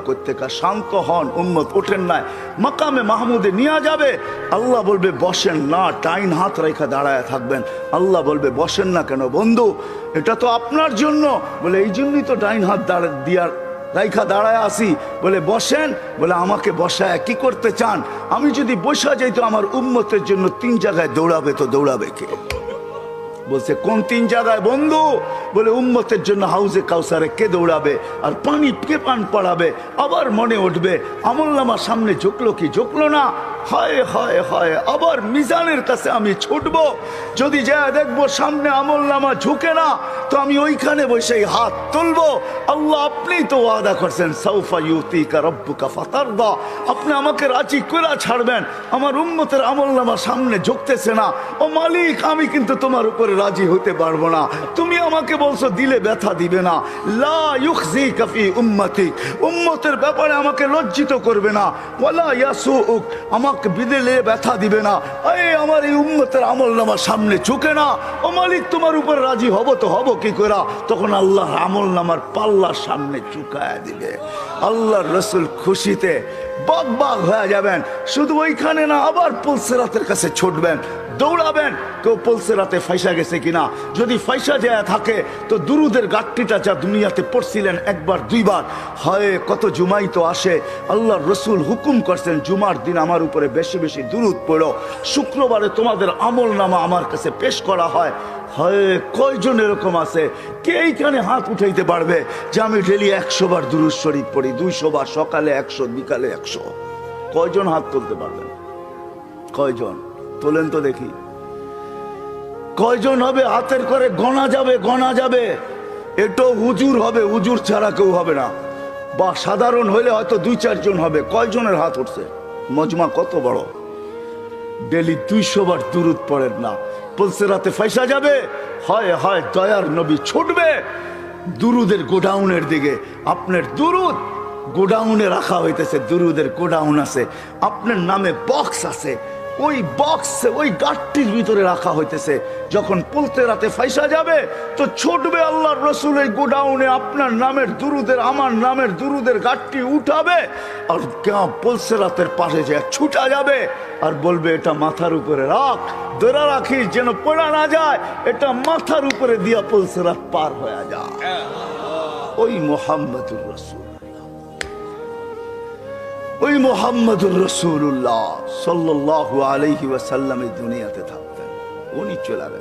করতে শান্ত হন, উম্মত ওঠেন না, মাকামে মাহমুদে নিয়ে যাবে। আল্লাহ বলবে বসেন না, ডাইন হাত রেখা দাঁড়ায় থাকবেন। আল্লাহ বলবে বসেন না কেন বন্ধু, এটা তো আপনার জন্য। বলে এই জন্যই তো ডাইন হাত দিয়ার রাইখা দাঁড়ায় আসি। বলে বসেন। বলে আমাকে বসায় কি করতে চান? আমি যদি বসা যাই তো আমার উম্মতের জন্য 3 জায়গায় দৌড়াবে, তো দৌড়াবে কে? বলছে কোন 3 জায়গায় বন্ধু? বলে উম্মতের জন্য হাউজে কাউসারে কে দৌড়াবে, আর পানি কে পান পড়াবে। আবার মনে উঠবে আমলনামা সামনে ঝুঁকলো কি ঝুঁকলো না, হয় হয় হয়। আবার মিজানের কাছে আমি ছুটবো, যদি যা দেখবো সামনে আমলনামা ঝুঁকে না, তো আমি ওইখানে বসে হাত তুলবো। আল্লাহ আপনি তো ওয়াদা করছেন সাউফা ইউতিকা রাব্বুকা ফাতারদা, আপনি আমাকে রাজি করে ছাড়বেন। আমার উম্মতের আমলনামা সামনে ঝুঁকতেছে না, ও মালিক আমি কিন্তু তোমার উপরে রাজি হতে পারবো না। তুমি আমাকে বলছো দিলে ব্যথা দিবে না, লা ইউখজিকা ফি উম্মতিক, উম্মতের ব্যাপারে আমাকে লজ্জিত করবে না, ওয়ালা ইয়াসুউক, আমাকে বিদেলে ব্যথা দিবে না। এই আমার এই উম্মতের আমলনামা সামনে ঝুঁকে না, ও মালিক তোমার উপর রাজি হব তো হব কি করে? তখন আল্লাহ আমলনামার পাল্লার সামনে ঝুঁকায় দিবে। আল্লাহর রাসূল খুশিতে বাগ বাগ হয়ে যাবেন। শুধু ওইখানে না, আবার পুলসিরাতের কাছে ছুটবেন, দৌড়াবেন। কেউ পুলসিরাতে ফাইসা গেছে কিনা, যদি ফাইসা যায় থাকে তো দুরুদের গাঠটিটা যা দুনিয়াতে পড়ছিলেন একবার দুইবার, হয় কত জুমাই তো আসে। আল্লাহর রাসূল হুকুম করছেন জুমার দিন আমার উপরে বেশি বেশি দুরুদ পড়ো, শুক্রবারে তোমাদের আমলনামা আমার কাছে পেশ করা হয়। হয় কয়জন এরকম আছে? কে এইখানে হাত উঠাইতে পারবে যে আমি ডেলি 100 বার দুরুদ শরীফ পড়ি, 200 বার, সকালে 100, বিকালে 100? কয়জন হাত তুলতে পারবেন? কয়জন তোলেন তো দেখি? কয়জন হবে? হাতের করে গণা যাবে, গণা যাবে। এটাও হুজুর হবে, হুজুর ছাড়া কেউ হবে না, বা সাধারণ হইলে হয়তো 2-4 জন হবে। কয়জনের হাত উঠছে? মজমা কত বড়, ডেলি 200 বার দুরুদ পড়েন না, পুলসিরাতে ফাইসা যাবে। হয় হয় দয়ার নবী ছুটবে দুরুদের গোডাউনের দিকে। আপনার দুরুদ গোডাউনে রাখা হইতেছে, দুরুদের গোডাউন আছে, আপনার নামে বক্স আছে, ওই বক্সে ওই গাঠটির ভিতরে রাখা হইতেছে। যখন পুলসিরাতে ফাইসা যাবে তো ছুটবে আল্লাহর রাসূল এই গোডাউনে, আপনার নামের দুরুদের, আমার নামের দুরুদের গাঠটি উঠাবে, আর পুলসিরাতের পাশে যে ছুটা যাবে আর বলবে এটা মাথার উপরে রাখ, ধরে রাখিস যেন পড়া না যায়, এটা মাথার উপরে দিয়া পুলসিরাত পার হয়ে যায়। ওই মুহাম্মদুর রাসূল, ওই মুহাম্মদুর রাসূলুল্লাহ সাল্লাল্লাহু আলাইহি ওয়াসাল্লাম এই দুনিয়াতে থাকতেন, উনি চলে গেছেন।